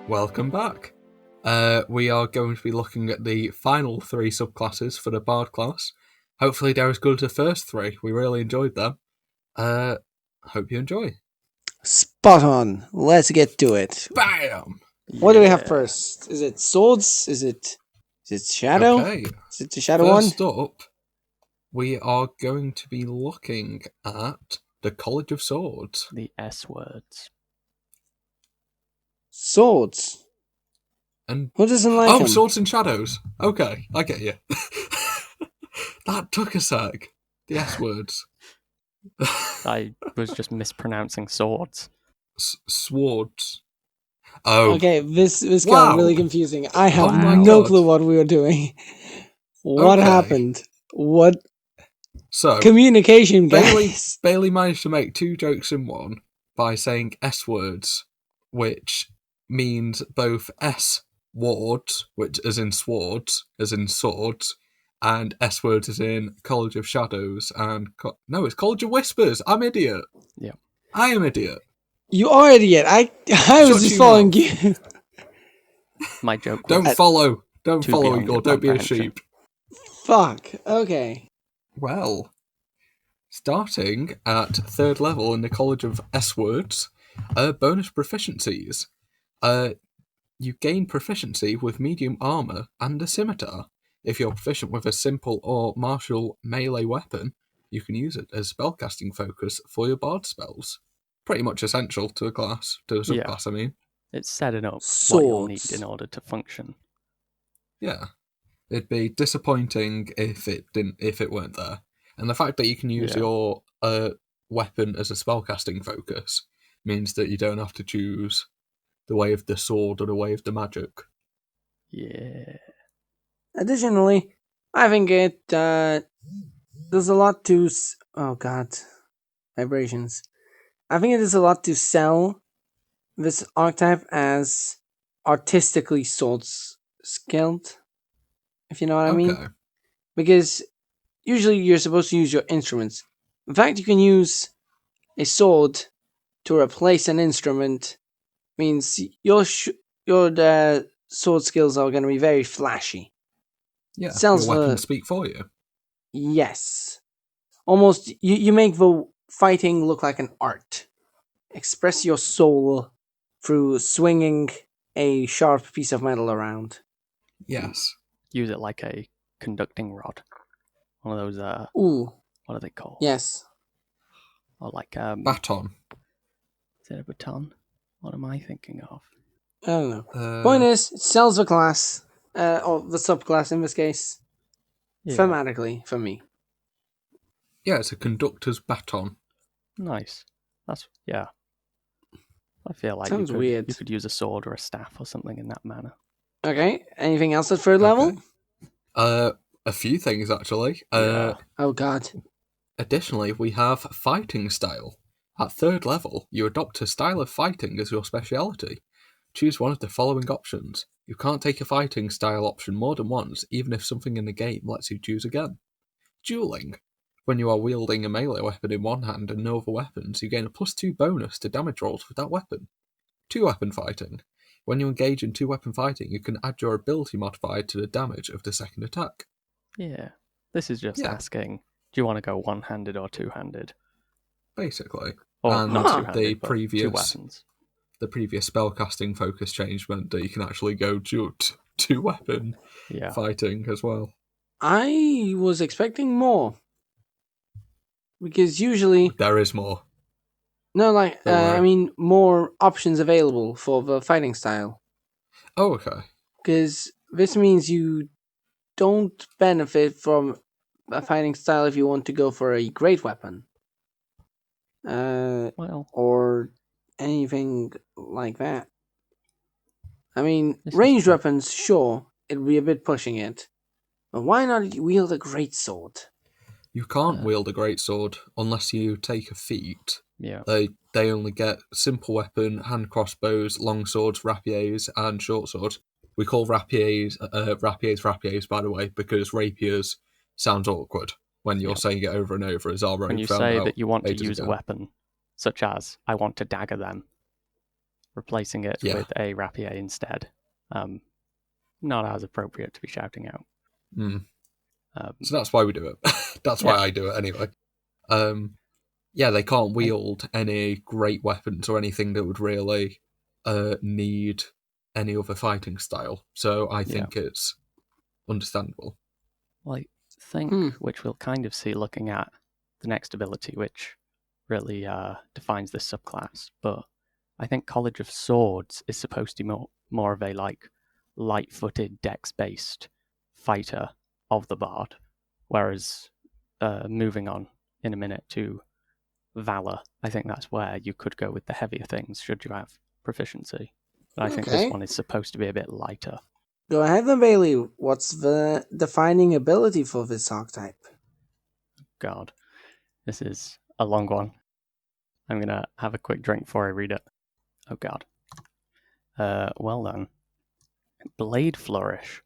Welcome back. We are going to be looking at the final 3 subclasses for the Bard class. Hopefully they're as good as the first 3. We really enjoyed them. Hope you enjoy. Spot on. Let's get to it. Bam! What do we have first? Is it swords? Is it shadow? Okay. Is it the shadow one? First up, we are going to be looking at the College of Swords. The S words. Swords. And who doesn't like them? Swords and Shadows. Okay, I get you. That took a sec. The S words. I was just mispronouncing swords. Swords. Oh. Okay, this got really confusing. I have no clue what we were doing. What happened? What? So communication, guys. Bailey managed to make 2 jokes in one by saying S words, which means both S wards, which as in swords, as in swords, and S words as in College of Shadows, and no, it's College of Whispers. I'm idiot. Yeah, I am idiot. You are idiot. I was just following you. My joke. Don't follow, Igor. Don't be a sheep. Fuck. Okay. Well, starting at 3rd level in the College of S words, bonus proficiencies. You gain proficiency with medium armor and a scimitar. If you're proficient with a simple or martial melee weapon, you can use it as spellcasting focus for your bard spells. Pretty much essential to a class, to a subclass, I mean. It's setting up what you'll need in order to function. Yeah. It'd be disappointing if it weren't there. And the fact that you can use your weapon as a spellcasting focus means that you don't have to choose the way of the sword or the way of the magic. Yeah. Additionally, I think there's a lot to... Oh god. Vibrations. I think it is a lot to sell this archetype as artistically swords skilled, if you know what I mean. Because usually you're supposed to use your instruments. In fact, you can use a sword to replace an instrument. Means your sword skills are going to be very flashy. Yeah, your weapons speak for you. Yes. Almost, you make the fighting look like an art. Express your soul through swinging a sharp piece of metal around. Yes. Use it like a conducting rod. One of those, Ooh. What are they called? Yes. Or like, baton. Is it a baton? What am I thinking of? I don't know. Point is, it sells the class, or the subclass in this case, thematically, for me. Yeah, it's a conductor's baton. Nice. I feel like Sounds weird. You could use a sword or a staff or something in that manner. Okay, anything else at 3rd level? A few things, actually. Oh god. Additionally, we have fighting style. At 3rd level, you adopt a style of fighting as your speciality. Choose one of the following options. You can't take a fighting style option more than once, even if something in the game lets you choose again. Dueling. When you are wielding a melee weapon in one hand and no other weapons, you gain a +2 bonus to damage rolls with that weapon. 2-weapon fighting. When you engage in 2-weapon fighting, you can add your ability modifier to the damage of the second attack. Yeah. This is just asking, do you want to go one-handed or two-handed? Basically. Or and not two-handed, the but previous 2 weapons. The previous spellcasting focus change meant that you can actually go 2-weapon fighting as well. I was expecting more. Because usually... There is more. No, I mean, more options available for the fighting style. Oh, okay. Because this means you don't benefit from a fighting style if you want to go for a great weapon. Or anything like that. I mean, ranged weapons, sure, it'd be a bit pushing it. But why not wield a great sword? You can't wield a great sword unless you take a feat. Yeah. They only get simple weapon, hand crossbows, long swords, rapiers, and short swords. We call rapiers, by the way, because rapiers sounds awkward when you're saying it over and over as our own. When you say that you want to use a weapon, such as, I want to dagger them. replacing it Yeah. with a rapier instead. Not as appropriate to be shouting out. So that's why we do it. That's why I do it anyway. Yeah, they can't wield any great weapons or anything that would really need any other fighting style. So I think it's understandable. Well, I think, which we'll kind of see looking at the next ability, which really defines this subclass, but I think College of Swords is supposed to be more of a light-footed, dex-based fighter of the Bard, whereas moving on in a minute to Valour, I think that's where you could go with the heavier things should you have proficiency. But I think this one is supposed to be a bit lighter. Go ahead then, Bailey. What's the defining ability for this archetype? God, this is a long one. I'm going to have a quick drink before I read it. Oh God. Well then. Blade Flourish.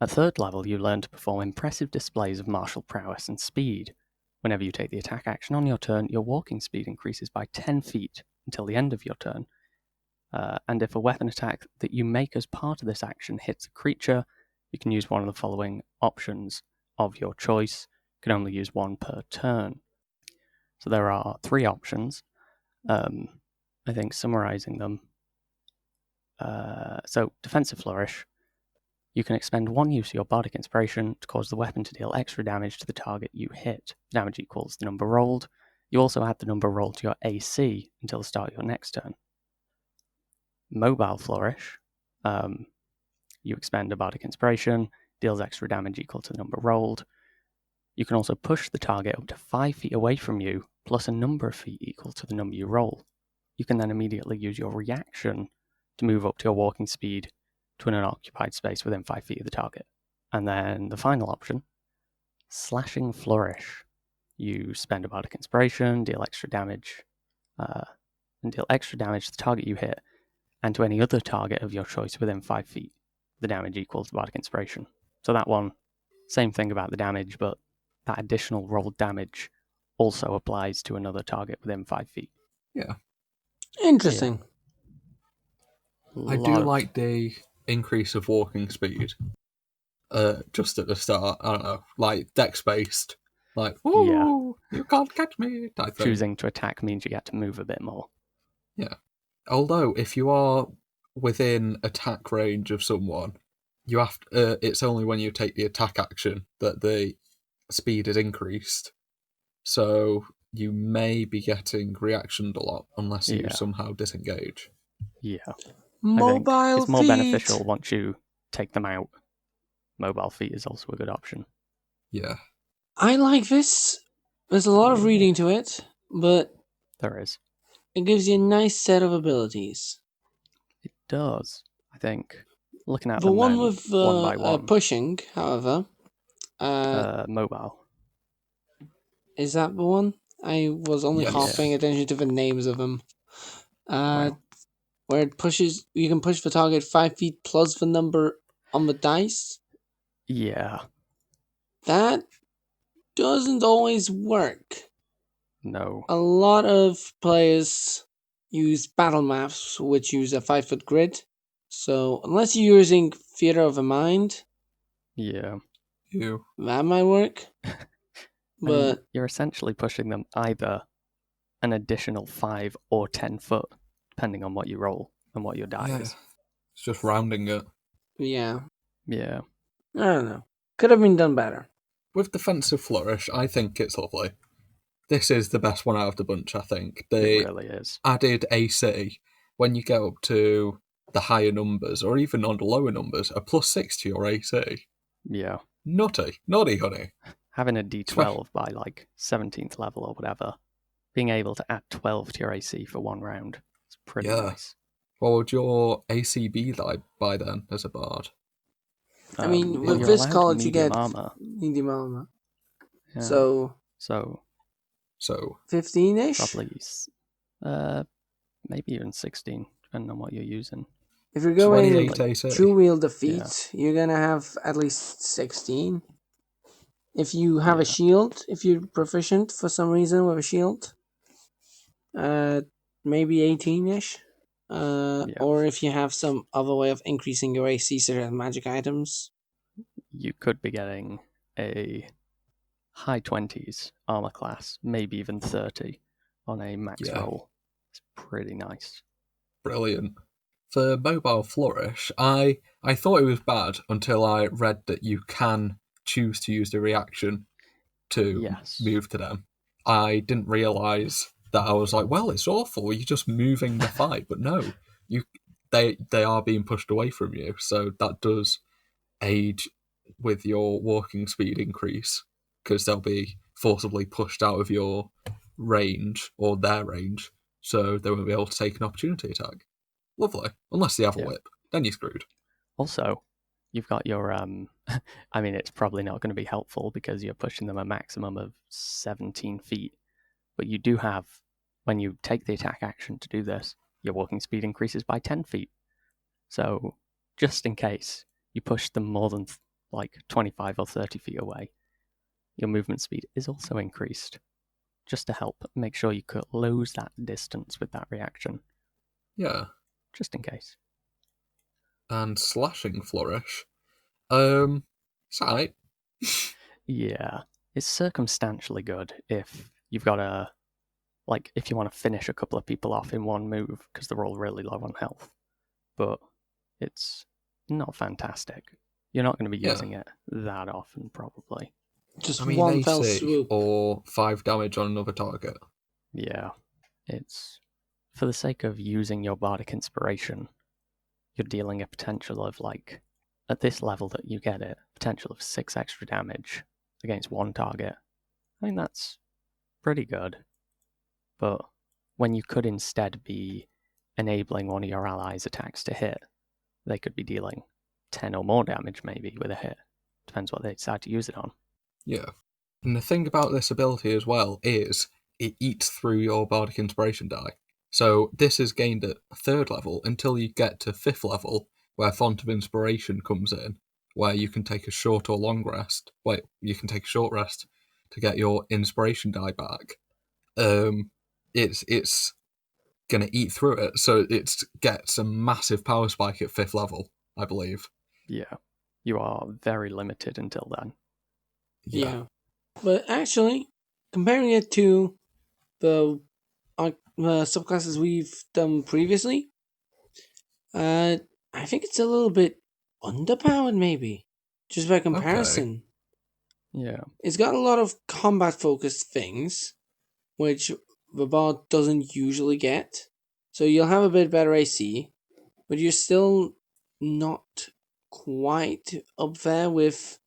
At 3rd level, you learn to perform impressive displays of martial prowess and speed. Whenever you take the attack action on your turn, your walking speed increases by 10 feet until the end of your turn. And if a weapon attack that you make as part of this action hits a creature, you can use one of the following options of your choice. You can only use one per turn. So there are 3 options. I think summarizing them. So, Defensive Flourish. You can expend 1 use of your Bardic Inspiration to cause the weapon to deal extra damage to the target you hit. Damage equals the number rolled. You also add the number rolled to your AC until the start of your next turn. Mobile Flourish. You expend a Bardic Inspiration, deals extra damage equal to the number rolled. You can also push the target up to 5 feet away from you, plus a number of feet equal to the number you roll. You can then immediately use your reaction to move up to your walking speed to an unoccupied space within 5 feet of the target. And then the final option, Slashing Flourish. You spend a Bardic Inspiration, deal extra damage, and deal extra damage to the target you hit, and to any other target of your choice within 5 feet. The damage equals the Bardic Inspiration. So that one, same thing about the damage, but that additional rolled damage also applies to another target within 5 feet. Yeah. Interesting. I do like the increase of walking speed. Just at the start, I don't know, like dex-based. Like, woo, you can't catch me, type thing. Choosing to attack means you get to move a bit more. Yeah. Although, if you are within attack range of someone, you have to, it's only when you take the attack action that the speed is increased. So you may be getting reactioned a lot unless you somehow disengage. Yeah. Mobile it's more feet. beneficial once you take them out. Mobile feet is also a good option. Yeah. I like this. There's a lot of reading to it, but there is. It gives you a nice set of abilities. It does, I think. Looking at the them one then, with one by one. pushing, however, mobile. Is that the one? I was only half paying attention to the names of them. Where it pushes, you can push the target 5 feet plus the number on the dice. Yeah. That doesn't always work. No. A lot of players use battle maps, which use a 5-foot grid. So unless you're using Theater of the Mind, that might work. But I mean, you're essentially pushing them either an additional 5 or 10 foot, depending on what you roll and what your die is. It's just rounding it. Yeah. Yeah. I don't know. Could have been done better. With Defensive Flourish, I think it's lovely. This is the best one out of the bunch, I think. It really is. Added AC, when you get up to the higher numbers, or even on the lower numbers, a +6 to your AC. Yeah. Naughty, honey. Having a D12 by like 17th level or whatever, being able to add 12 to your AC for one round, it's pretty nice. What would your AC be like by then as a bard? I mean, with this college you get armor. Medium armor. Yeah. So 15-ish? Probably, maybe even 16, depending on what you're using. If you're going true wheel defeat, you're going to have at least 16. If you have a shield, if you're proficient for some reason with a shield, maybe 18-ish. Or if you have some other way of increasing your AC such as magic items. You could be getting a high 20s armor class, maybe even 30 on a max roll. It's pretty nice. Brilliant. For Mobile Flourish, I thought it was bad until I read that you can choose to use the reaction to move to them. I didn't realise that. I was like, well, it's awful, you're just moving the fight. But no, they are being pushed away from you, so that does aid with your walking speed increase, because they'll be forcibly pushed out of your range, or their range, so they won't be able to take an opportunity attack. Lovely. Unless they have a whip. Then you're screwed. Also, you've got your... I mean, it's probably not going to be helpful because you're pushing them a maximum of 17 feet. But you do have, when you take the attack action to do this, your walking speed increases by 10 feet. So, just in case you push them more than 25 or 30 feet away, your movement speed is also increased, just to help make sure you could lose that distance with that reaction. Yeah. Just in case. And Slashing Flourish. It's alright. Yeah. It's circumstantially good if you've got if you want to finish a couple of people off in one move, because they're all really low on health. But it's not fantastic. You're not going to be using it that often, probably. Just one fell swoop. Or 5 damage on another target. Yeah. It's... For the sake of using your Bardic Inspiration, you're dealing a potential of, at this level that you get it, potential of 6 extra damage against one target. I mean, that's pretty good. But when you could instead be enabling one of your allies' attacks to hit, they could be dealing 10 or more damage maybe with a hit. Depends what they decide to use it on. Yeah. And the thing about this ability as well is it eats through your Bardic Inspiration die. So this is gained at 3rd level until you get to 5th level, where Font of Inspiration comes in, where you can take a short or long rest. You can take a short rest to get your Inspiration die back. It's going to eat through it, so it gets a massive power spike at 5th level, I believe. Yeah. You are very limited until then. Yeah. But actually, comparing it to the subclasses we've done previously, I think it's a little bit underpowered, maybe, just by comparison. Okay. Yeah. It's got a lot of combat-focused things, which the bard doesn't usually get. So you'll have a bit better AC, but you're still not quite up there with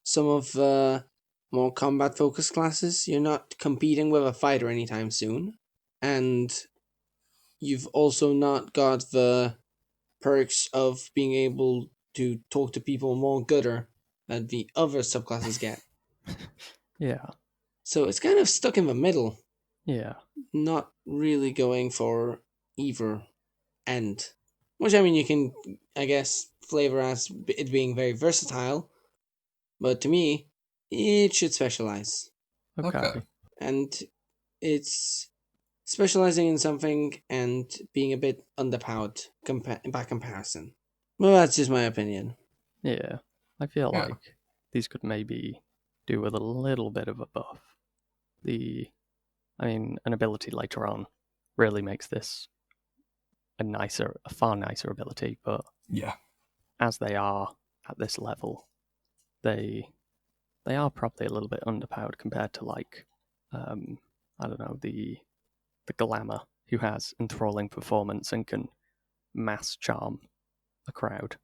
some of the more combat-focused classes. You're not competing with a fighter anytime soon. And you've also not got the perks of being able to talk to people more gooder that the other subclasses get. Yeah. So it's kind of stuck in the middle. Yeah. Not really going for either end. Which, I mean, you can, I guess, flavor as it being very versatile. But to me, it should specialize. Okay. And it's specializing in something and being a bit underpowered by comparison. Well, that's just my opinion. Yeah. I feel like these could maybe do with a little bit of a buff. An ability later on really makes this a far nicer ability, but as they are at this level, they are probably a little bit underpowered compared to the Glamour, who has enthralling performance and can mass charm a crowd.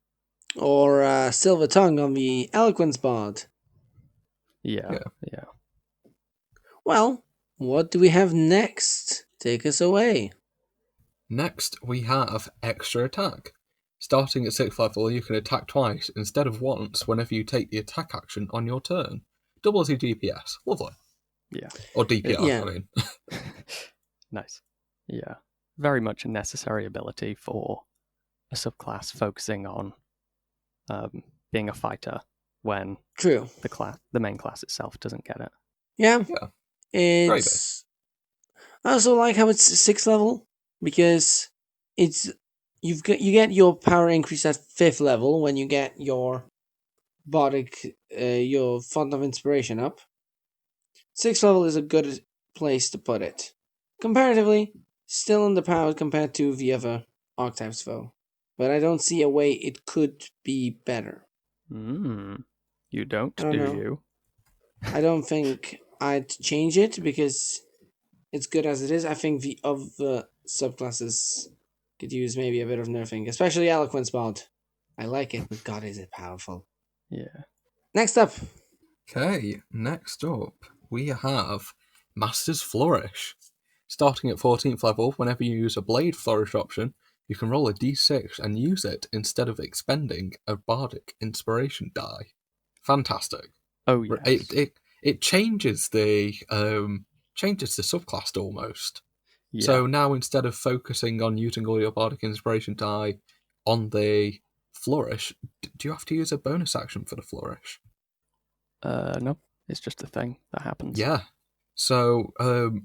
Or Silver Tongue on the Eloquence Bard. Yeah. Well, what do we have next? Take us away. Next, we have Extra Attack. Starting at 6th level, you can attack twice instead of once whenever you take the attack action on your turn. Doubles your DPS. Lovely. Yeah. Or DPR, I mean. Nice. Yeah. Very much a necessary ability for a subclass focusing on being a fighter when the main class itself doesn't get it. Yeah. It's... I also like how it's 6th level, because you get your power increase at 5th level when you get your your Font of Inspiration up. 6th level is a good place to put it. Comparatively, still underpowered compared to the other archetypes though. But I don't see a way it could be better. You don't, I don't do know. you? I don't think I'd change it because it's good as it is. I think the other subclasses could use maybe a bit of nerfing, especially Eloquence Bard. I like it, but God, is it powerful. Yeah. Next up. Okay, next up, we have Master's Flourish. Starting at 14th level, whenever you use a Blade Flourish option, you can roll a d6 and use it instead of expending a Bardic Inspiration die. Fantastic. Oh, yes. It changes the subclass almost. Yeah. So now instead of focusing on using all your Bardic Inspiration die on the Flourish, do you have to use a bonus action for the Flourish? No, it's just a thing that happens. Yeah. So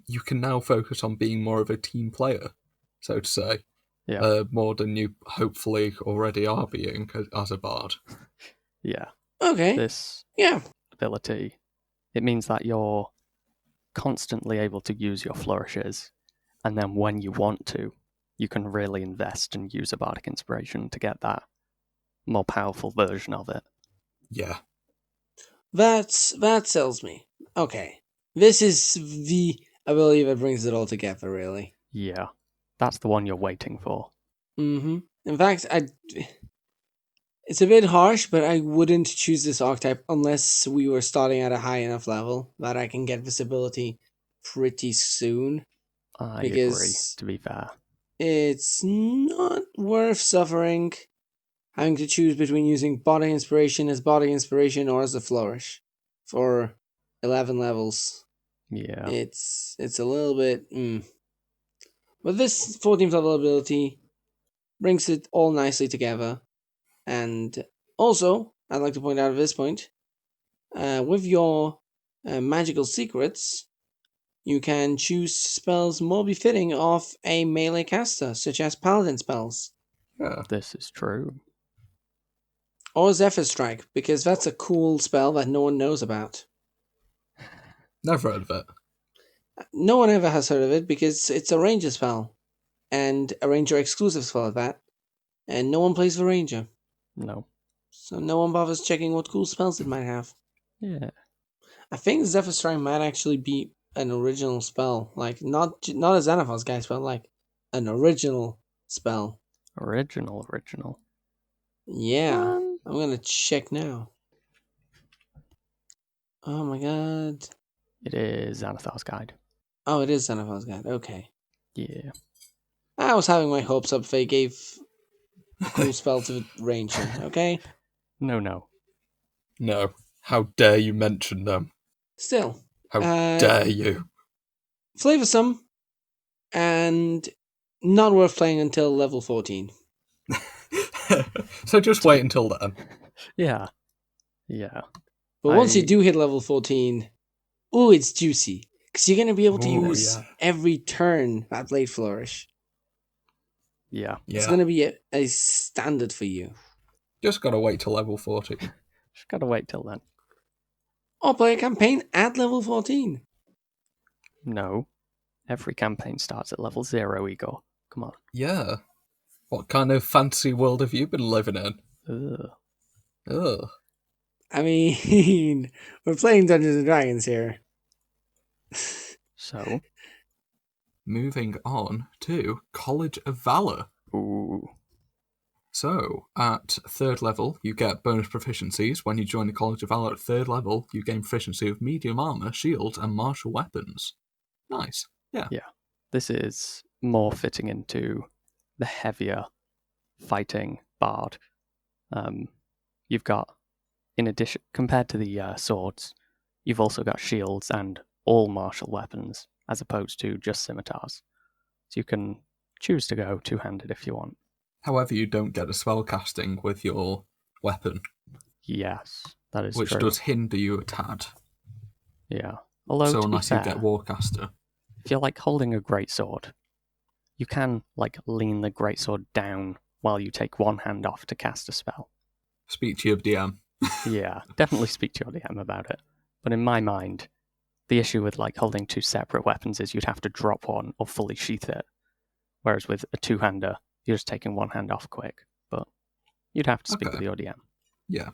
you can now focus on being more of a team player, so to say. Yeah. More than you hopefully already are being as a bard. Yeah. Okay. This Yeah. ability, it means that you're constantly able to use your flourishes, and then when you want to, you can really invest and use a Bardic Inspiration to get that more powerful version of it. Yeah. That sells me. Okay. This is the ability that brings it all together, really. Yeah. That's the one you're waiting for. Mm-hmm. In fact, it's a bit harsh, but I wouldn't choose this archetype unless we were starting at a high enough level that I can get this ability pretty soon. I Because agree, to be fair. It's not worth suffering having to choose between using Bardic Inspiration as Bardic Inspiration or as a Flourish for 11 levels. Yeah. It's a little bit... But this 14th level ability brings it all nicely together. And also, I'd like to point out at this point, with your magical secrets, you can choose spells more befitting of a melee caster, such as paladin spells. Yeah. This is true. Or Zephyr Strike, because that's a cool spell that no one knows about. Never heard of it. No one ever has heard of it because it's a ranger spell. And a ranger exclusive spell at that. And no one plays the ranger. No. So no one bothers checking what cool spells it might have. Yeah. I think Zephyr Strike might actually be an original spell. Like, not a Xanathos guy spell, like an original spell. Original. Yeah. I'm gonna check now. Oh my god. It is Xanathar's Guide. Oh, it is Xanathos guy. Okay. Yeah. I was having my hopes up they gave a cool spell to the ranger, okay? No. No. How dare you mention them? Still. How dare you? Flavorsome and not worth playing until level 14. So just wait until then. Yeah. But once you do hit level 14, ooh, it's juicy. Because you're going to be able to use every turn that Blade Flourish. Yeah. It's going to be a standard for you. Just gotta wait till level 40. Just gotta wait till then. Or play a campaign at level 14. No. Every campaign starts at level 0, Igor. Come on. Yeah. What kind of fantasy world have you been living in? Ugh. I mean, we're playing Dungeons and Dragons here. So? Moving on to College of Valour. Ooh. So, at 3rd level, you get bonus proficiencies. When you join the College of Valour at 3rd level, you gain proficiency of medium armour, shields, and martial weapons. Nice. Yeah. This is more fitting into the heavier fighting bard. You've got, in addition, compared to the swords, you've also got shields and all martial weapons, as opposed to just scimitars. So you can choose to go two-handed if you want. However, you don't get a spell casting with your weapon. Yes, that is which true. does hinder you a tad. Yeah. Although, so to unless be you fair, get Warcaster. if you're like holding a greatsword, you can lean the greatsword down while you take one hand off to cast a spell. Speak to your DM. Yeah, definitely speak to your DM about it. But in my mind, the issue with holding two separate weapons is you'd have to drop one or fully sheath it. Whereas with a two-hander, you're just taking one hand off quick. But you'd have to speak with your DM. Yeah.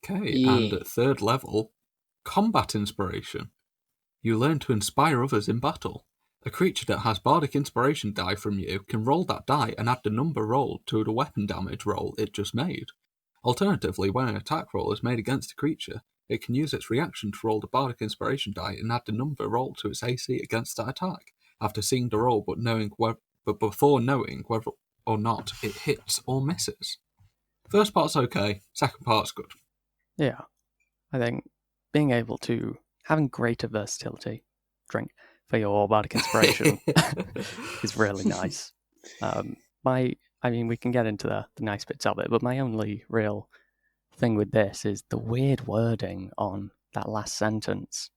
Okay, Yeah. and at 3rd level, Combat Inspiration. You learn to inspire others in battle. A creature that has Bardic Inspiration die from you can roll that die and add the number rolled to the weapon damage roll it just made. Alternatively, when an attack roll is made against a creature, it can use its reaction to roll the Bardic Inspiration die and add the number rolled to its AC against that attack, after seeing the roll but before knowing whether or not it hits or misses. First part's okay, second part's good. Yeah. I think being able to, having greater versatility, drink, for your Bardic Inspiration is really nice. We can get into the nice bits of it, but my only real thing with this is the weird wording on that last sentence.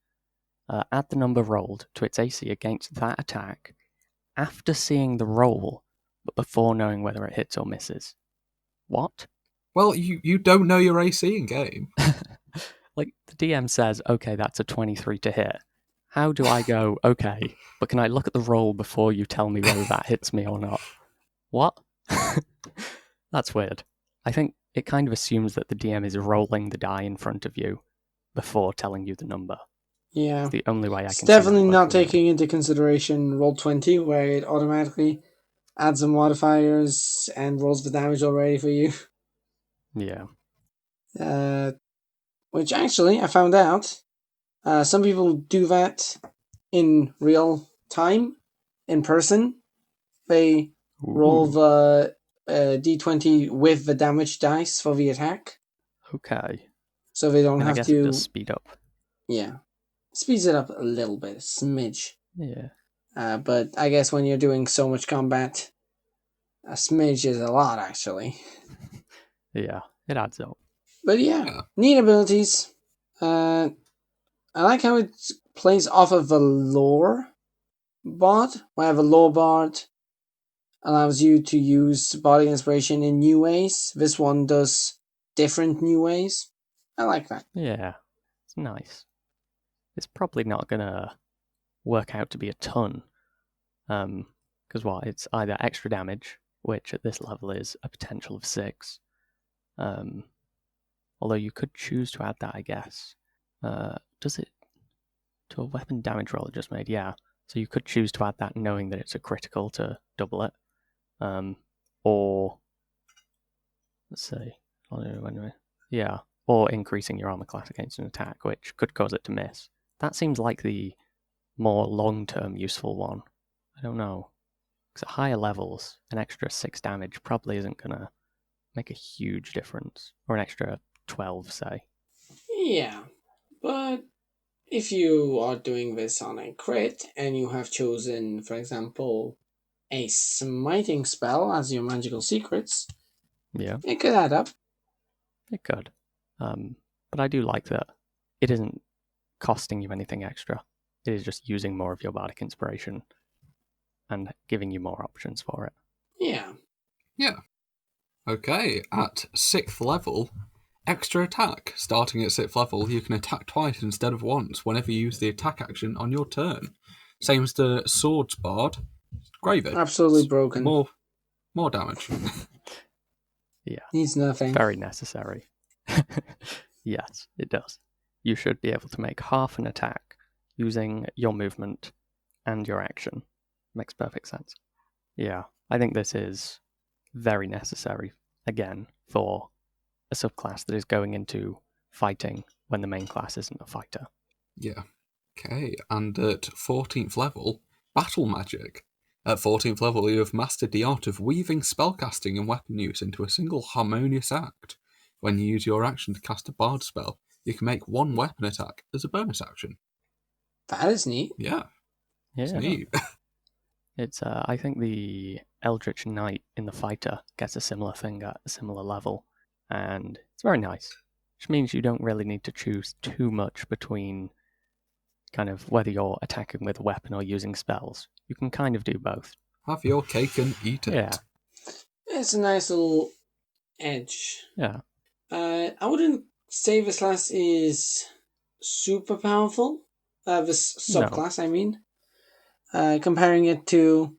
Add the number rolled to its AC against that attack after seeing the roll, but before knowing whether it hits or misses. What? Well, you don't know your AC in game. The DM says, okay, that's a 23 to hit. How do I go, okay, but can I look at the roll before you tell me whether that hits me or not? What? That's weird. I think it kind of assumes that the DM is rolling the die in front of you before telling you the number. Yeah. It's the only way I can It's see definitely that not working out. taking into consideration Roll20, where it automatically adds some modifiers and rolls the damage already for you. Yeah. Which actually, I found out, some people do that in real time, in person. They roll the d20 with the damage dice for the attack. Okay. So they don't And I have guess to... it does speed up. Yeah. Speeds it up a little bit, a smidge. Yeah. But I guess when you're doing so much combat, a smidge is a lot, actually. Yeah, it adds up. But yeah, neat abilities. I like how it plays off of the lore bard, where the lore bard allows you to use Bardic Inspiration in new ways. This one does different new ways. I like that. Yeah, it's nice. It's probably not going to work out to be a ton. Because it's either extra damage, which at this level is a potential of 6. Although you could choose to add that, I guess. Does it to a weapon damage roll it just made? Yeah. So you could choose to add that knowing that it's a critical to double it. Or, let's see. Yeah. Or increasing your armor class against an attack, which could cause it to miss. That seems like the more long-term useful one. I don't know. Because at higher levels, an extra 6 damage probably isn't going to make a huge difference. Or an extra 12, say. Yeah, but if you are doing this on a crit and you have chosen, for example, a smiting spell as your magical secrets, Yeah, it could add up. it could. But I do like that it isn't costing you anything extra. It is just using more of your Bardic Inspiration and giving you more options for it. Yeah. Yeah. Okay, at 6th level, extra attack. Starting at 6th level, you can attack twice instead of once whenever you use the attack action on your turn. Same as the Swords Bard. Gravy. Absolutely broken. More damage. Yeah. Needs nothing. Very necessary. Yes, it does. You should be able to make half an attack using your movement and your action. Makes perfect sense. Yeah, I think this is very necessary, again, for a subclass that is going into fighting when the main class isn't a fighter. Yeah. Okay, and at 14th level, Battle Magic. At 14th level, you have mastered the art of weaving spellcasting and weapon use into a single harmonious act. When you use your action to cast a bard spell, you can make one weapon attack as a bonus action. That is neat. Yeah. It's neat. It's, I think the Eldritch Knight in the fighter gets a similar thing at a similar level, and it's very nice, which means you don't really need to choose too much between kind of whether you're attacking with a weapon or using spells. You can kind of do both. Have your cake and eat it. Yeah. It's a nice little edge. Yeah. I wouldn't say this class is super powerful. This subclass, I mean. Comparing it to,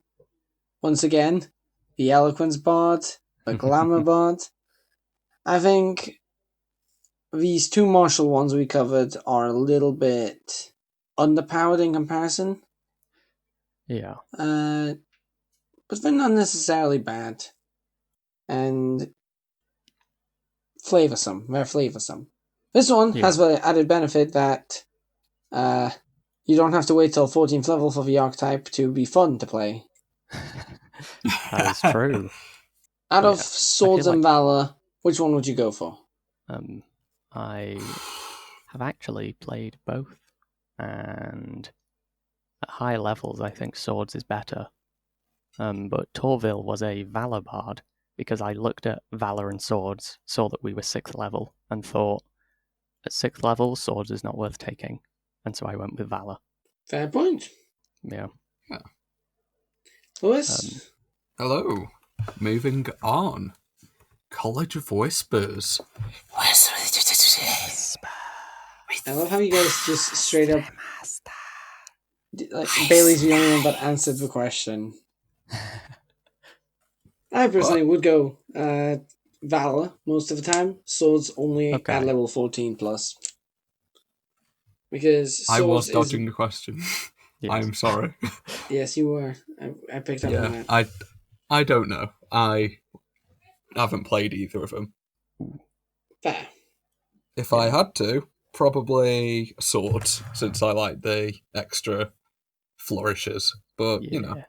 once again, the Eloquence Bard, the Glamour Bard. I think these two martial ones we covered are a little bit underpowered in comparison. Yeah. But they're not necessarily bad. And flavoursome. They're flavoursome. This one has the added benefit that you don't have to wait till 14th level for the archetype to be fun to play. That is true. Out of Swords and Valour, which one would you go for? I have actually played both, and at higher levels I think Swords is better. But Torville was a Valour Bard, because I looked at Valour and Swords, saw that we were 6th level, and thought, at 6th level, Swords is not worth taking, and so I went with Valour. Fair point. Yeah. Lewis? Hello. Moving on. College of Whispers. I love how you guys just straight up... Like, Bailey's the only one that answered the question. I personally would go Valour most of the time. Swords only at level 14 plus. Because Swords I was dodging the question. Yes. I'm sorry. Yes, you were. I picked up on that. I don't know. I haven't played either of them. Fair. If I had to, probably Swords, since I like the extra flourishes. But, you know.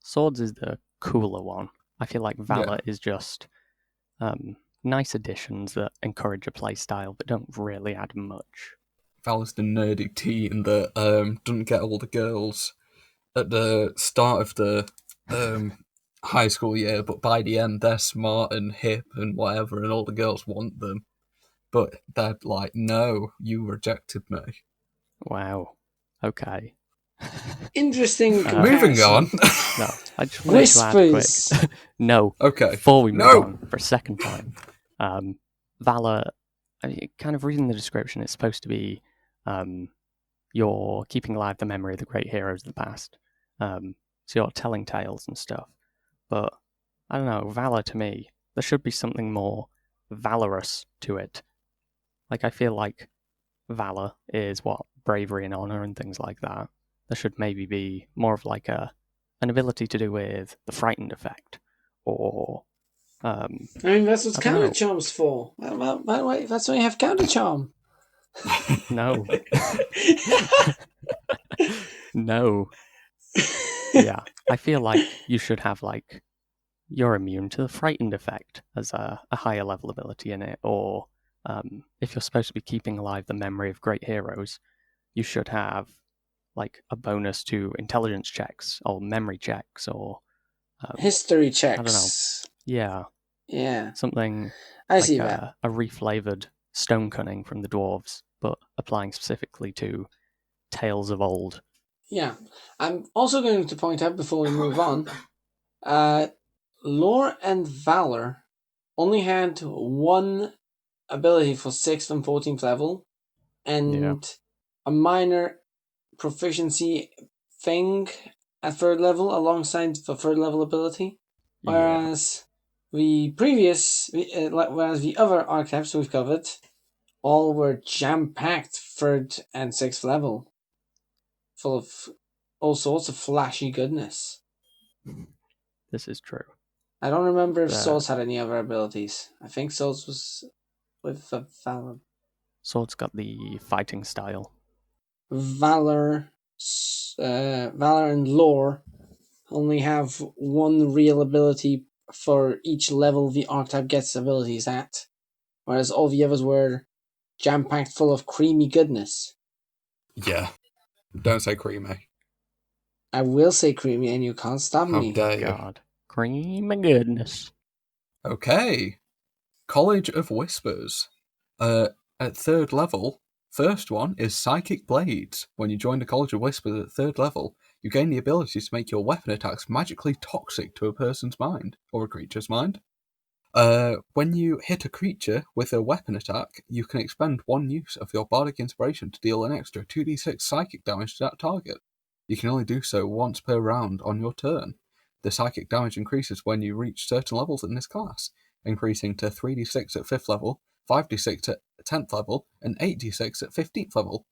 Swords is the cooler one. I feel like Valour is just nice additions that encourage a play style but don't really add much. Valor's the nerdy teen that doesn't get all the girls at the start of the high school year, but by the end they're smart and hip and whatever, and all the girls want them. But they're like, no, you rejected me. Wow. Okay. Interesting comparison. Moving on. No, I just wanted to add quick. No. Okay. Before we move on for a second time, Valour, I mean, kind of reading the description, it's supposed to be you're keeping alive the memory of the great heroes of the past. So you're telling tales and stuff. But, I don't know, Valour to me, there should be something more valorous to it. Like, I feel like Valour is bravery and honour and things like that. There should maybe be more of like an ability to do with the frightened effect, or I mean, that's what counter charm's for. By the way, that's why you have counter charm. No. No. Yeah, I feel like you should have like you're immune to the frightened effect as a higher level ability in it, or if you're supposed to be keeping alive the memory of great heroes, you should have like a bonus to intelligence checks or memory checks or history checks. I don't know. Yeah. Yeah. Something I like see that. A reflavoured stone cunning from the dwarves, but applying specifically to tales of old. Yeah. I'm also going to point out before we move on, Lore and Valour only had one ability for 6th and 14th level, and a minor proficiency thing at 3rd level alongside the 3rd level ability. Whereas the other archetypes we've covered all were jam-packed 3rd and 6th level, full of all sorts of flashy goodness. This is true. I don't remember if Swords had any other abilities. I think Swords was with the Valour. Swords got the fighting style. Valour and Lore only have one real ability for each level the archetype gets abilities at, whereas all the others were jam-packed full of creamy goodness. Yeah. Don't say creamy. I will say creamy and you can't stop me. How dare you. God. Creamy goodness. Okay. College of Whispers. At 3rd level, first one is Psychic Blades. When you join the College of Whispers at 3rd level, You gain the ability to make your weapon attacks magically toxic to a person's mind, or a creature's mind. When you hit a creature with a weapon attack, you can expend 1 use of your bardic inspiration to deal an extra 2d6 psychic damage to that target. You can only do so once per round on your turn. The psychic damage increases when you reach certain levels in this class, increasing to 3d6 at 5th level, 5d6 at 10th level, and 8d6 at 15th level.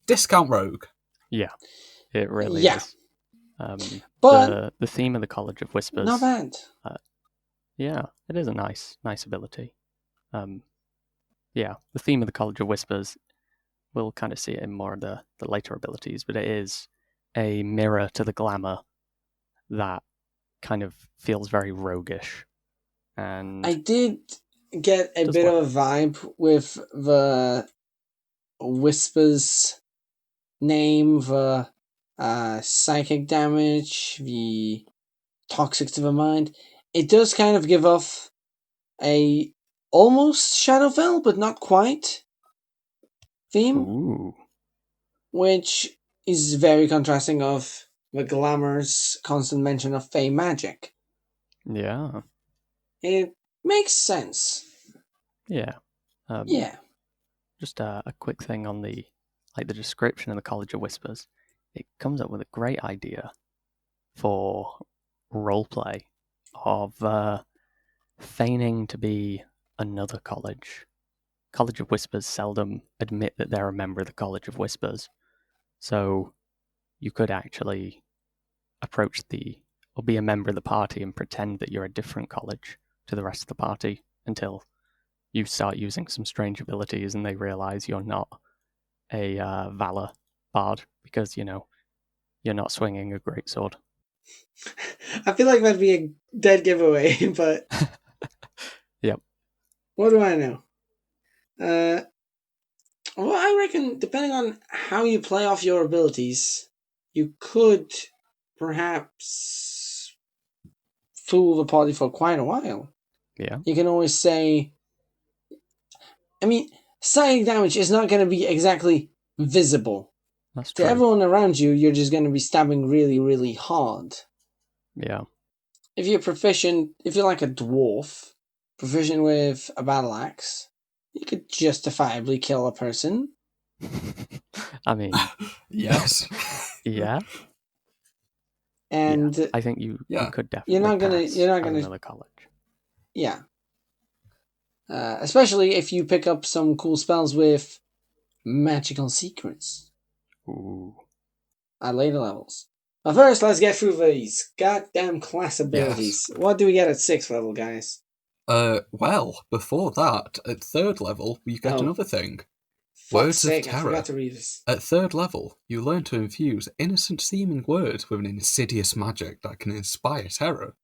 Discount Rogue! Yeah, it really Yeah. is. But the theme of the College of Whispers. not bad. Yeah, it is a nice ability. Yeah, the theme of the College of Whispers, we'll kind of see it in more of the later abilities, but it is a mirror to the glamour that kind of feels very roguish. And I did get a Does bit what? of a vibe with the Whispers name, the psychic damage, the toxic to the mind. It does kind of give off a almost Shadowfell, but not quite theme, Ooh, which is very contrasting of the glamour's constant mention of fey magic. yeah, It makes sense. yeah. Yeah. Just a quick thing on the description of the College of Whispers. It comes up with a great idea for roleplay of feigning to be another college. College of Whispers seldom admit that they're a member of the College of Whispers, so you could actually approach or be a member of the party and pretend that you're a different college to the rest of the party until you start using some strange abilities and they realize you're not a Valour bard because, you're not swinging a greatsword. I feel like that'd be a dead giveaway, but Yep. what do I know? Well, I reckon depending on how you play off your abilities, you could perhaps fool the party for quite a while. Yeah. You can always say, I mean, psychic damage is not going to be exactly visible. That's To true. everyone around you, you're just going to be stabbing really, really hard. Yeah. If you're like a dwarf, proficient with a battle axe, you could justifiably kill a person. I mean, Yes. yeah. And yeah. I think you Yeah. could definitely You're not pass gonna another college. yeah. Especially if you pick up some cool spells with magical secrets Ooh. at later levels. But first, let's get through these goddamn class abilities. Yes. What do we get at 6th level, guys? Well, before that, at 3rd level, you get Oh. another thing. Fuck's Words sake, of I terror. forgot to read this. At 3rd level, you learn to infuse innocent-seeming words with an insidious magic that can inspire terror.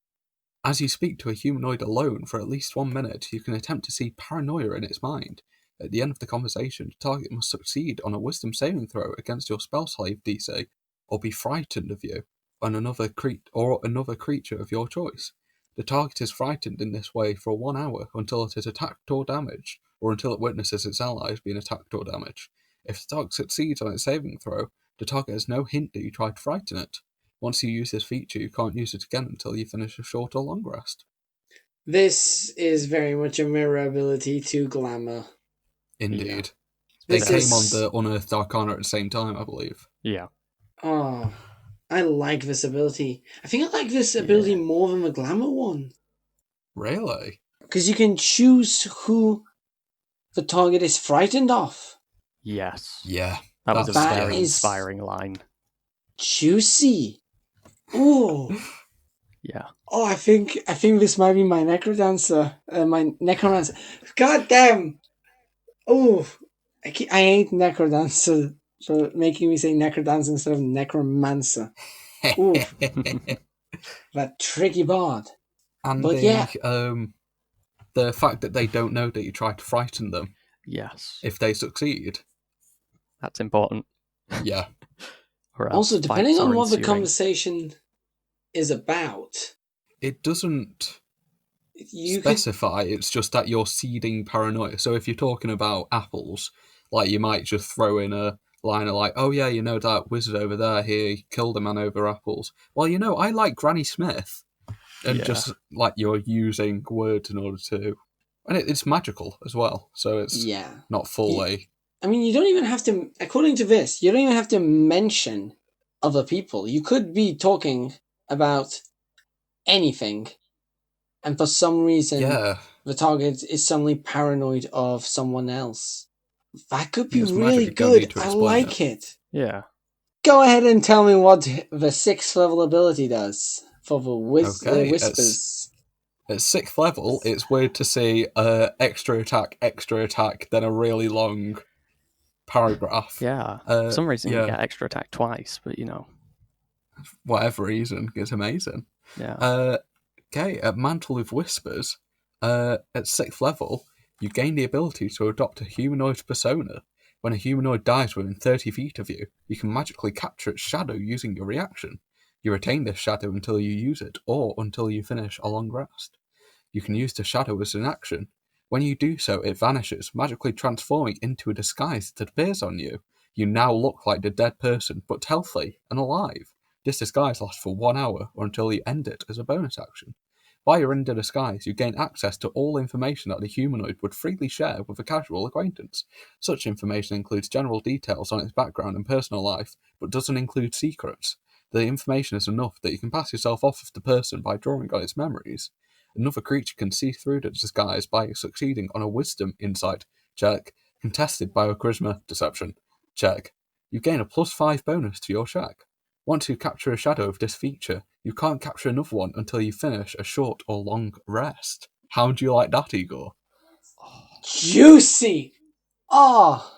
As you speak to a humanoid alone for at least 1 minute, you can attempt to see paranoia in its mind. At the end of the conversation, the target must succeed on a wisdom saving throw against your spell slave DC, or be frightened of you and another creature of your choice. The target is frightened in this way for 1 hour until it is attacked or damaged, or until it witnesses its allies being attacked or damaged. If the target succeeds on its saving throw, the target has no hint that you tried to frighten it. Once you use this feature, you can't use it again until you finish a short or long rest. This is very much a mirror ability to Glamour. Indeed. Yeah. They came on the Unearthed Arcana at the same time, I believe. Yeah. Oh, I like this ability. I think I like this ability more than the Glamour one. Really? Because you can choose who the target is frightened of. Yes. Yeah. That was a That very is- inspiring line. Juicy. Ooh. Yeah. Oh, I think this might be my necrodancer. My necromancer. God damn. Oh, I hate necrodancer for making me say necrodancer instead of necromancer. Ooh, that tricky bard. And But yeah. the fact that they don't know that you tried to frighten them, Yes. if they succeed, That's important. yeah. Or else Also, depending fights on are what the ensuing. conversation is about, It doesn't you could. specify, it's just that you're seeding paranoia. So if you're talking about apples, like you might just throw in line of like, oh yeah, you know that wizard over there, he killed a man over apples. Well, you know, I like Granny Smith. And just like you're using words in order to... And it's magical as well, so it's not fully... I mean, you don't even have to, according to this, you don't even have to mention other people. You could be talking about anything, and for some reason, the target is suddenly paranoid of someone else. That could be really good. I like it. Yeah. Go ahead and tell me what the 6th level ability does for the Whispers. At 6th level, it's weird to see extra attack, then a really long paragraph. Yeah. For some reason, you get extra attack twice, but whatever reason, it's amazing. Yeah. At Mantle of Whispers, at 6th level, you gain the ability to adopt a humanoid persona. When a humanoid dies within 30 feet of you, you can magically capture its shadow using your reaction. You retain this shadow until you use it, or until you finish a long rest. You can use the shadow as an action. When you do so, it vanishes, magically transforming into a disguise that appears on you. You now look like the dead person, but healthy and alive. This disguise lasts for 1 hour, or until you end it as a bonus action. While you're in the disguise, you gain access to all information that the humanoid would freely share with a casual acquaintance. Such information includes general details on its background and personal life, but doesn't include secrets. The information is enough that you can pass yourself off as the person by drawing on its memories. Another creature can see through the disguise by succeeding on a wisdom insight check, contested by a charisma deception check. You gain a +5 bonus to your check. Once you capture a shadow of this feature, you can't capture another one until you finish a short or long rest. How do you like that, Igor? Juicy! Oh,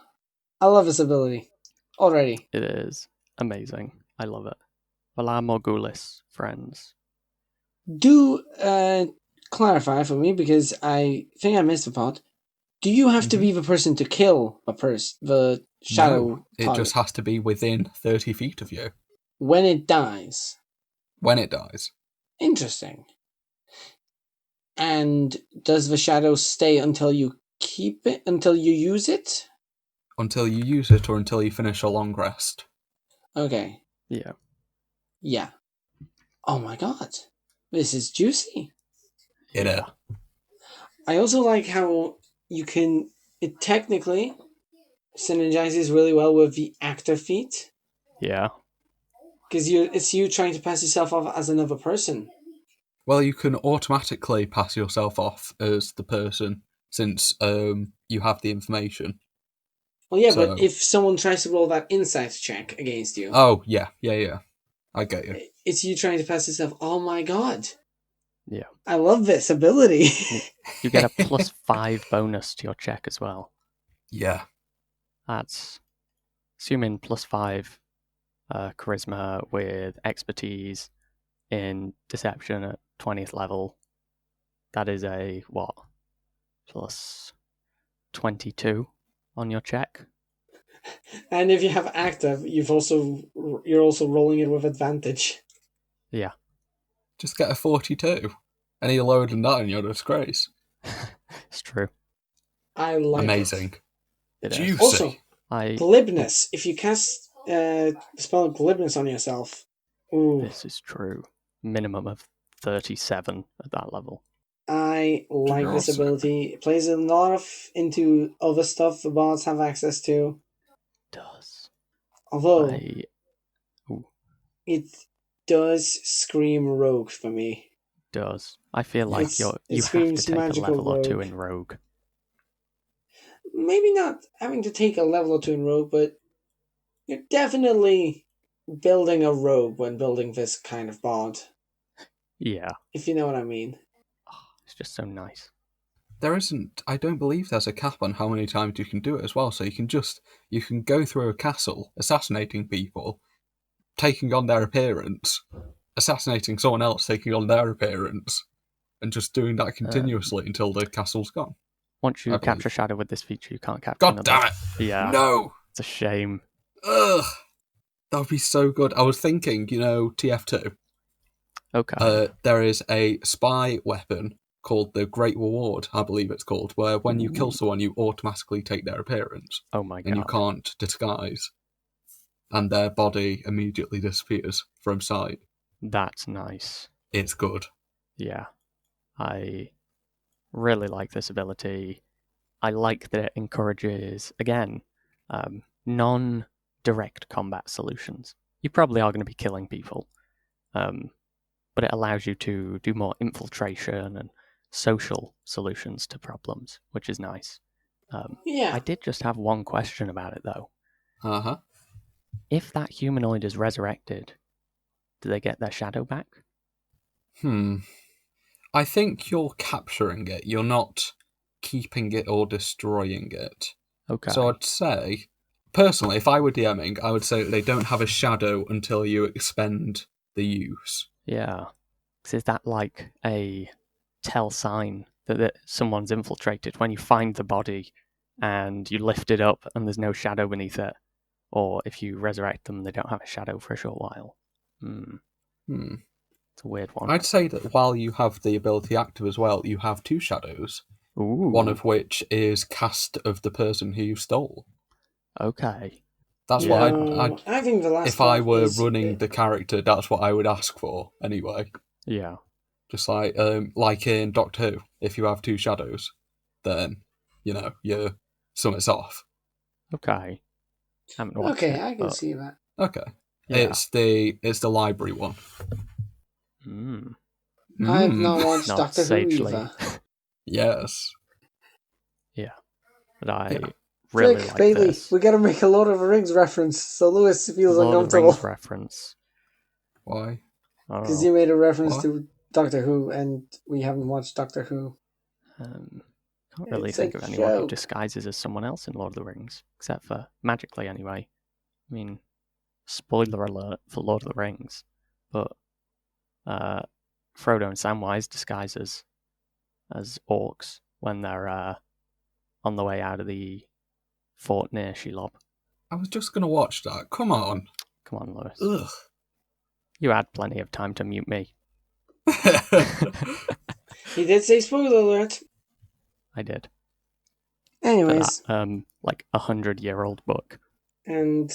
I love this ability already. It is amazing. I love it. Valour Morgulis, friends. Do clarify for me, because I think I missed the part. Do you have to be the person to kill the shadow? No, it just has to be within 30 feet of you. When it dies? When it dies. Interesting. And does the shadow stay until you keep it, until you use it? Until you use it, or until you finish a long rest. Okay. Yeah. Oh my god. This is juicy. It is. I also like how it technically synergizes really well with the actor feat. Yeah. Because it's you trying to pass yourself off as another person. Well, you can automatically pass yourself off as the person since you have the information. Well, yeah, but if someone tries to roll that insight check against you... Oh, yeah. I get you. It's you trying to pass yourself... Oh my god. Yeah. I love this ability. You get a +5 bonus to your check as well. Yeah. That's... Assuming +5 charisma with expertise in deception at 20th level. That is a, +22 on your check. And if you have active, you're also rolling it with advantage. Yeah. Just get a 42. Any lower than that in your disgrace. It's true. I like Amazing. It Juicy. Also, glibness. If you cast the spell glibness on yourself. Ooh. This is true. Minimum of 37 at that level. I like this ability. It plays a lot into other stuff the bards have access to. It does. Although, it does scream rogue for me. It does. I feel like you have to take a level or 2 in rogue. Maybe not having to take a level or 2 in rogue, but you're definitely building a rogue when building this kind of bard. Yeah. If you know what I mean. It's just so nice. I don't believe there's a cap on how many times you can do it as well, so you can go through a castle, assassinating people, taking on their appearance, assassinating someone else, taking on their appearance, and just doing that continuously until the castle's gone. Once you capture Shadow with this feature, you can't capture God damn it! Yeah. No! It's a shame. Ugh! That would be so good. I was thinking, TF2. Okay. There is a spy weapon called the Great Reward, I believe it's called, where when you kill someone, you automatically take their appearance. Oh my god. And you can't disguise. and their body immediately disappears from sight. That's nice. It's good. Yeah. I really like this ability. I like that it encourages, again, non-direct combat solutions. You probably are going to be killing people, but it allows you to do more infiltration and social solutions to problems, which is nice. Yeah. I did just have one question about it, though. Uh-huh. If that humanoid is resurrected, do they get their shadow back? I think you're capturing it. You're not keeping it or destroying it. Okay. So I'd say, personally, if I were DMing, I would say they don't have a shadow until you expend the use. Yeah. 'Cause is that like a tell sign that someone's infiltrated when you find the body and you lift it up and there's no shadow beneath it? Or if you resurrect them, they don't have a shadow for a short while? It's a weird one. I'd say that while you have the ability active as well, you have two shadows. Ooh. One of which is cast of the person who you stole. Okay. That's Yeah. what I think the last if I one were is- running the character, that's what I would ask for anyway. Yeah. Just like in Doctor Who, if you have two shadows, then you're something's off. Okay. I haven't watched Okay, it, I can but see that. Okay. Yeah. It's the library one. I've not watched Not Doctor Who sagely. either. Yes. Yeah. But I Yeah. really Jake, like Bailey, this. we gotta make a Lord of the Rings reference, so Lewis feels Lord of the uncomfortable. Rings reference. Why? I don't Because know. you made a reference What? to Doctor Who, and we haven't watched Doctor Who. Can't really It's a think of anyone who joke. disguises as someone else in Lord of the Rings, except for magically anyway. I mean, spoiler alert for Lord of the Rings, but Frodo and Samwise disguise as orcs when they're on the way out of the fort near Shelob. I was just gonna watch that. Come on. Come on, Lewis. Ugh. You had plenty of time to mute me. He did say spoiler alert. I did. Anyways, For that, like 100-year-old book. and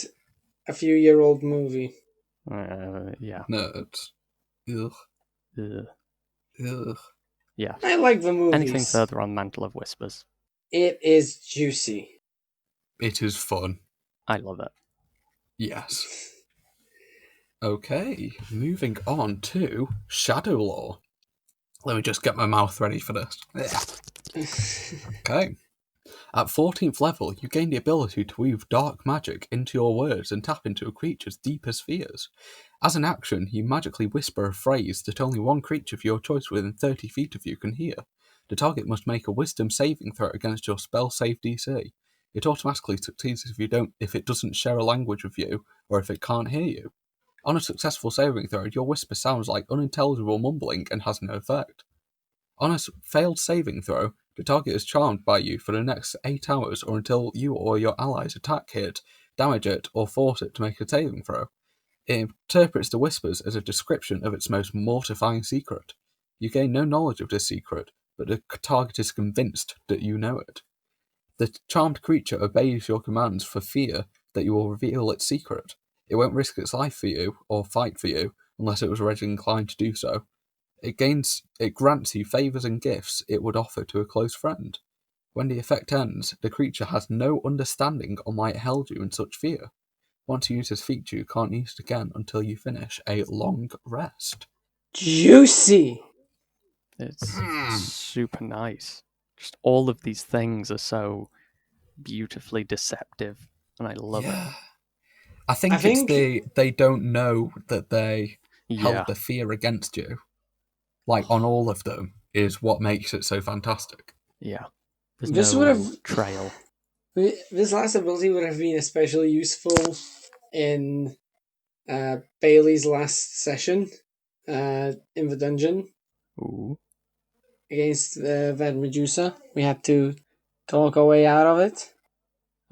a few-year-old movie. Yeah. Nerds. Ugh. Ugh. Ugh. Yeah. I like the movies. Anything further on Mantle of Whispers? It is juicy. It is fun. I love it. Yes. Okay, moving on to Shadow Law. Let me just get my mouth ready for this. Okay. At 14th level, you gain the ability to weave dark magic into your words and tap into a creature's deepest fears. As an action, you magically whisper a phrase that only one creature of your choice within 30 feet of you can hear. The target must make a wisdom saving throw against your spell save DC. It automatically succeeds if it doesn't share a language with you, or if it can't hear you. On a successful saving throw, your whisper sounds like unintelligible mumbling and has no effect. On a failed saving throw, the target is charmed by you for the next 8 hours or until you or your allies attack it, damage it, or force it to make a saving throw. It interprets the whispers as a description of its most mortifying secret. You gain no knowledge of this secret, but the target is convinced that you know it. The charmed creature obeys your commands for fear that you will reveal its secret. It won't risk its life for you or fight for you unless it was already inclined to do so. It grants you favours and gifts it would offer to a close friend. When the effect ends, the creature has no understanding on why it held you in such fear. Once you use this feature, you can't use it again until you finish a long rest. Juicy! It's super nice. Just all of these things are so beautifully deceptive, and I love it. I think they don't know that they Yeah. held the fear against you. Like, on all of them, is what makes it so fantastic. Yeah. There's This no would've- trail. This last ability would have been especially useful in Bailey's last session in the dungeon Ooh. against that Medusa. We had to talk our way out of it.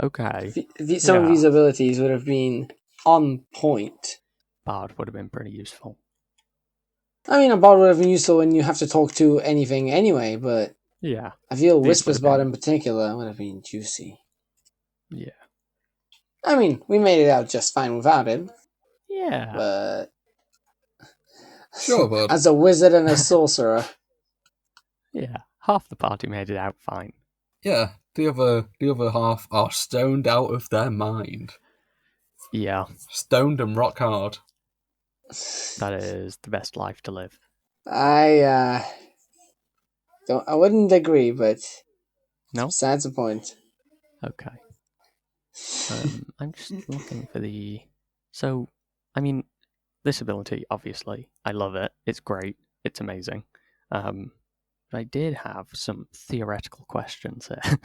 Okay. Some of Yeah. these abilities would have been on point. Bard would have been pretty useful. I mean, a bot would have been useful when you have to talk to anything anyway, but Yeah. I feel These Whispers would have bot been- in particular would have been juicy. Yeah. I mean, we made it out just fine without it. Yeah. But Sure, bud. as a wizard and a sorcerer, Yeah. Half the party made it out fine. Yeah, the other half are stoned out of their mind. Yeah. Stoned and rock hard. That is the best life to live. I wouldn't agree, but No? besides the point. Okay. I'm just looking for the... So, I mean, this ability, obviously, I love it. It's great. It's amazing. But I did have some theoretical questions here.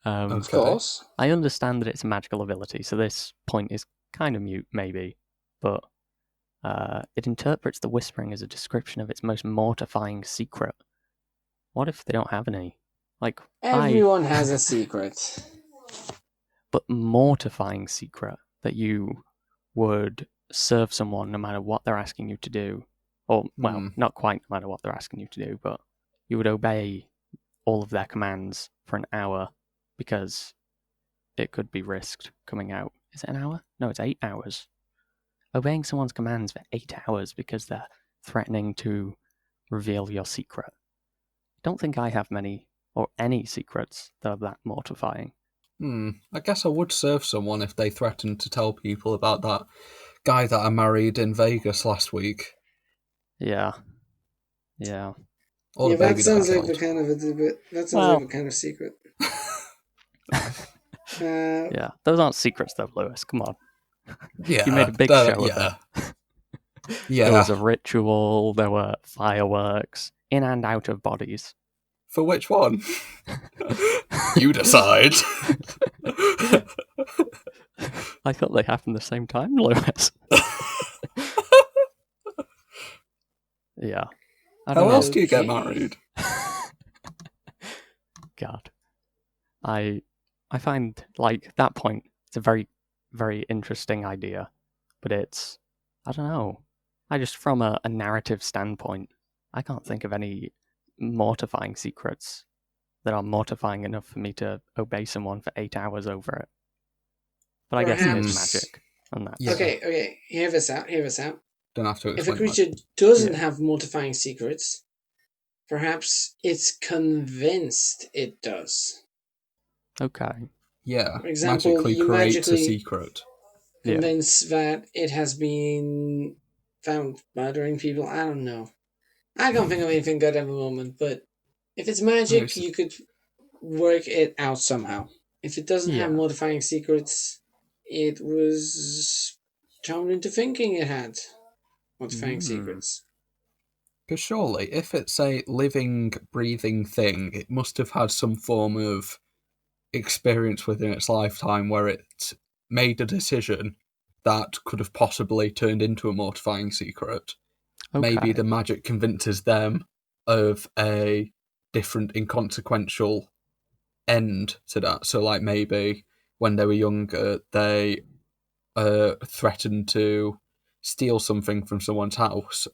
Of course. I understand that it's a magical ability, so this point is kind of mute, maybe. But it interprets the whispering as a description of its most mortifying secret. What if they don't have any? Like, Everyone has a secret. But mortifying secret that you would serve someone no matter what they're asking you to do. Or, well, not quite no matter what they're asking you to do, but you would obey all of their commands for an hour because it could be risked coming out. Is it an hour? No, it's 8 hours. Obeying someone's commands for 8 hours because they're threatening to reveal your secret. I don't think I have many or any secrets that are that mortifying. I guess I would serve someone if they threatened to tell people about that guy that I married in Vegas last week. Yeah. Yeah. Or Yeah, the baby that sounds I like the killed. kind of like the kind of secret. Yeah, those aren't secrets though, Lewis. Come on. Yeah, You made a big show of yeah. it. Yeah. There was a ritual, there were fireworks, in and out of bodies. For which one? You decide. I thought they happened the same time, Lewis. Yeah. How else do you get married? God. I find, like, that point, it's a very, very interesting idea. But it's, I don't know. I just, from a narrative standpoint, I can't think of any mortifying secrets that are mortifying enough for me to obey someone for 8 hours over it. But I guess it is magic. And that's... Yeah. Okay. Hear this out. Don't have to If explain a creature magic. doesn't have mortifying secrets, perhaps it's convinced it does. Okay. Yeah. For example, magically you creates magically a secret. convinced that it has been found murdering people. I don't know. I can't think of anything good at the moment, but if it's magic, you could work it out somehow. If it doesn't have mortifying secrets, it was charmed into thinking it had mortifying secrets. Because surely, if it's a living, breathing thing, it must have had some form of experience within its lifetime where it made a decision that could have possibly turned into a mortifying secret. Okay. Maybe the magic convinces them of a different, inconsequential end to that. So, like, maybe when they were younger, they threatened to steal something from someone's house,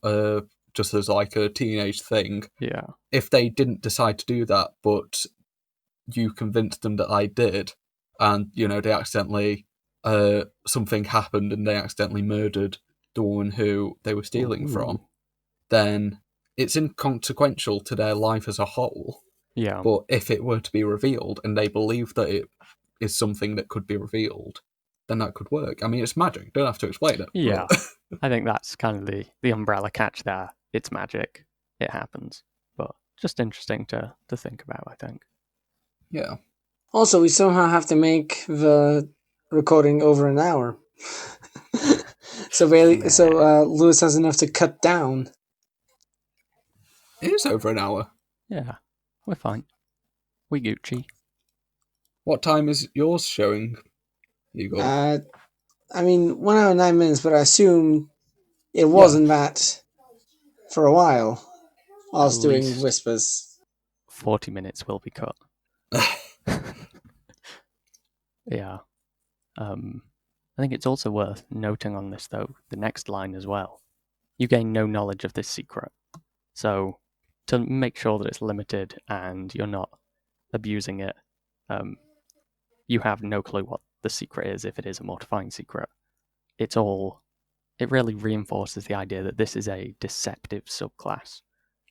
just as like a teenage thing. Yeah. If they didn't decide to do that, but you convinced them that I did, and they accidentally something happened and they accidentally murdered the woman who they were stealing from, then it's inconsequential to their life as a whole. Yeah. But if it were to be revealed and they believe that it is something that could be revealed, then that could work. I mean, it's magic. Don't have to explain it. Yeah. I think that's kind of the umbrella catch there. It's magic. It happens. But just interesting to think about, I think. Yeah. Also, we somehow have to make the recording over an hour. So Lewis has enough to cut down. It is over an hour. Yeah. We're fine. We Gucci. What time is yours showing, Eagle? I mean, 1 hour and 9 minutes, but I assume it wasn't that for a while. I was doing whispers. 40 minutes will be cut. Yeah. I think it's also worth noting on this, though, the next line as well. You gain no knowledge of this secret. So, to make sure that it's limited and you're not abusing it, you have no clue what the secret is, if it is a mortifying secret. It really reinforces the idea that this is a deceptive subclass.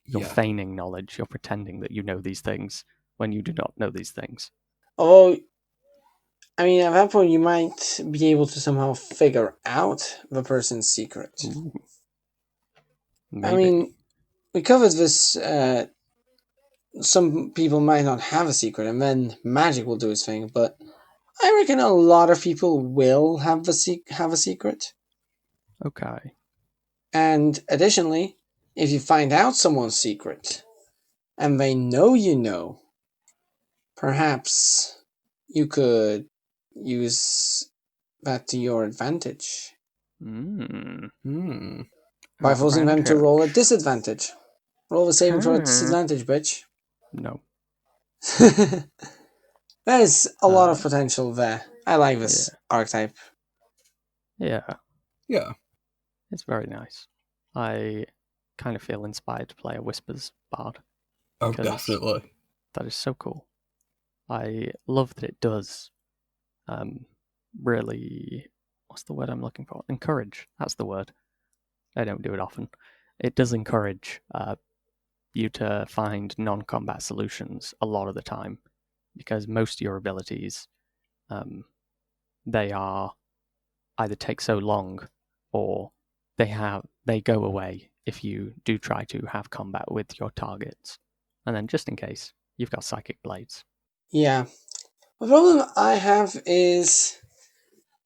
You're feigning knowledge, you're pretending that you know these things when you do not know these things. Although, I mean, at that point, you might be able to somehow figure out the person's secret. Ooh. I mean, we covered this. Some people might not have a secret, and then magic will do its thing. But I reckon a lot of people will have a secret. Okay. And additionally, if you find out someone's secret, and they know you know, perhaps you could use that to your advantage. By forcing them to roll a disadvantage. Roll the saving throw at disadvantage, bitch. No. There's a lot of potential there. I like this archetype. Yeah. Yeah. It's very nice. I kind of feel inspired to play a Whispers bard. Oh, definitely. That is so cool. I love that it does really... What's the word I'm looking for? Encourage. That's the word. I don't do it often. It does encourage you to find non-combat solutions a lot of the time, because most of your abilities, they are either take so long or they go away if you do try to have combat with your targets. And then just in case, you've got psychic blades. Yeah. The problem I have is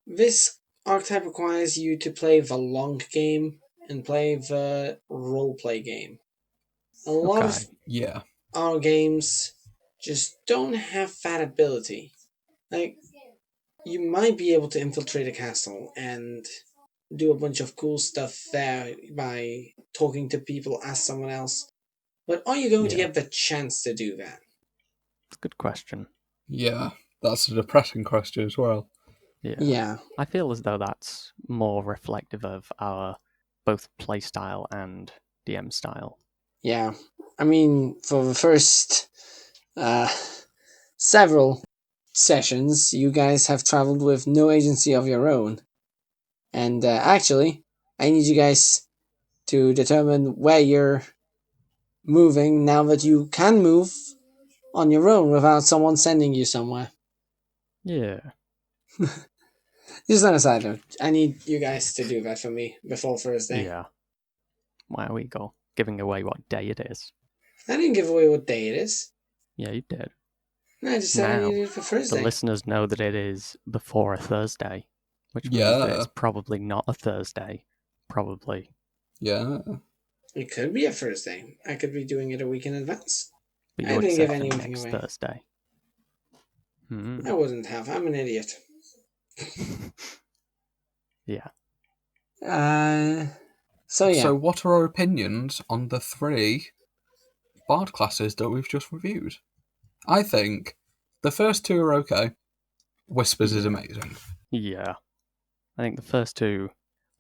this archetype requires you to play the long game and play the roleplay game. A lot of our games just don't have that ability. Like, you might be able to infiltrate a castle and do a bunch of cool stuff there by talking to people as someone else, but are you going to get the chance to do that? It's a good question. Yeah, that's a depressing question as well. Yeah. I feel as though that's more reflective of our both playstyle and DM style. Yeah. I mean, for the first several sessions, you guys have traveled with no agency of your own. And actually, I need you guys to determine where you're moving now that you can move on your own without someone sending you somewhere. Yeah. Just an aside note. I need you guys to do that for me before Thursday. Yeah. Wow, we go giving away what day it is. I didn't give away what day it is. Yeah, you did. I just said I needed it for Thursday. The listeners know that it is before a Thursday, which means that it's probably not a Thursday. Probably. Yeah. It could be a Thursday. I could be doing it a week in advance. But you would say next Thursday. I wouldn't have. I'm an idiot. Yeah. So what are our opinions on the 3 bard classes that we've just reviewed? I think the first 2 are okay. Whispers is amazing. Yeah. I think the first 2,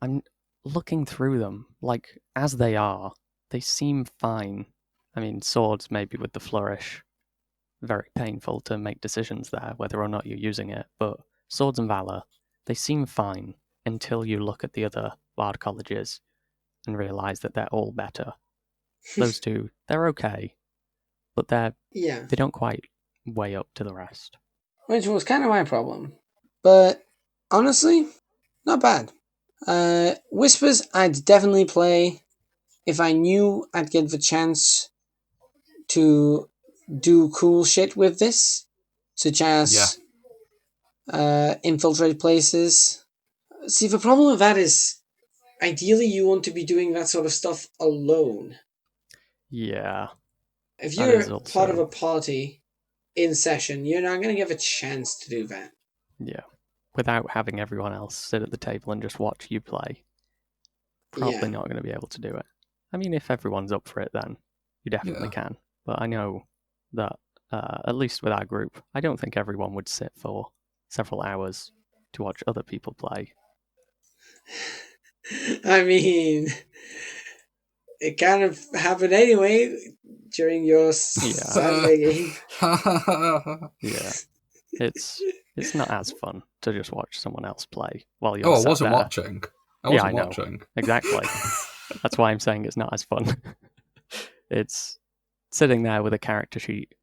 I'm looking through them, like, as they are, they seem fine. I mean, swords, maybe with the flourish, very painful to make decisions there, whether or not you're using it, but swords and Valour, they seem fine until you look at the other bard colleges and realise that they're all better. Those 2, they're okay, but they don't quite weigh up to the rest. Which was kind of my problem. But honestly, not bad. Whispers I'd definitely play if I knew I'd get the chance to do cool shit with this, such as infiltrate places. See, the problem with that is, ideally you want to be doing that sort of stuff alone. Yeah. If you're part of a party in session, you're not going to get a chance to do that. Yeah. Without having everyone else sit at the table and just watch you play. Probably not going to be able to do it. I mean, if everyone's up for it, then you definitely can. But I know that, at least with our group, I don't think everyone would sit for several hours to watch other people play. I mean, it kind of happened anyway during your Saturday game. Yeah. It's It's not as fun to just watch someone else play while you're Oh, I sat wasn't there. watching. I Yeah, wasn't I know. watching. Exactly. That's why I'm saying it's not as fun. It's sitting there with a character sheet,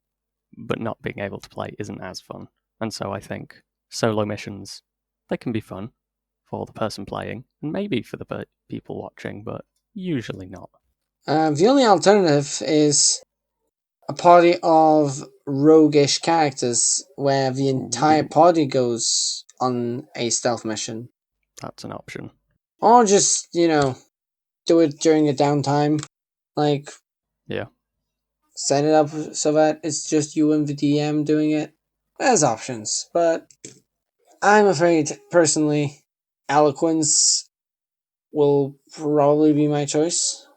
but not being able to play isn't as fun. And so I think solo missions, they can be fun for the person playing, and maybe for the people watching, but usually not. The only alternative is a party of roguish characters where the entire Ooh. party goes on a stealth mission. That's an option. Or just, do it during a downtime. Like, Yeah. set it up so that it's just you and the DM doing it. There's options, but I'm afraid, personally, Eloquence will probably be my choice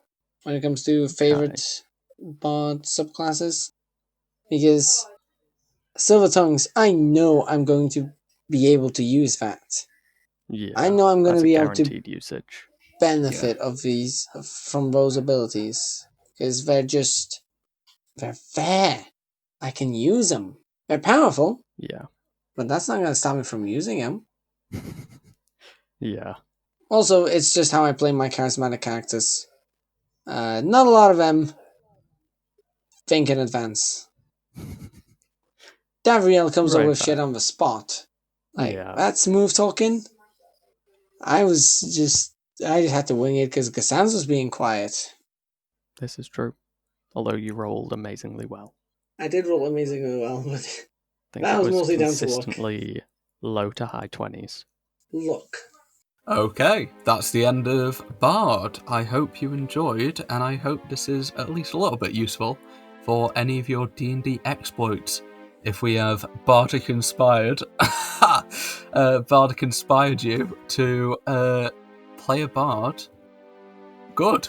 when it comes to favorite bard subclasses. Because Silver Tongues, I know I'm going to be able to use that. Yeah. I know I'm going to that's be a able to guaranteed usage. benefit of these from those abilities. Because they're fair. I can use them. They're powerful, Yeah. but that's not going to stop me from using them. Yeah. Also, it's just how I play my charismatic characters. Not a lot of them think in advance. Davriel comes up Right, with fair. shit on the spot. Like, Yeah. that smooth talking. I just had to wing it because Cassandra was being quiet. This is true. Although you rolled amazingly well. I did roll amazingly well, but I think that it was was mostly down to luck. consistently low to high 20s. Look. Okay, that's the end of Bard. I hope you enjoyed, and I hope this is at least a little bit useful for any of your D&D exploits. If we have Bardic inspired, Bardic inspired you to play a Bard, good.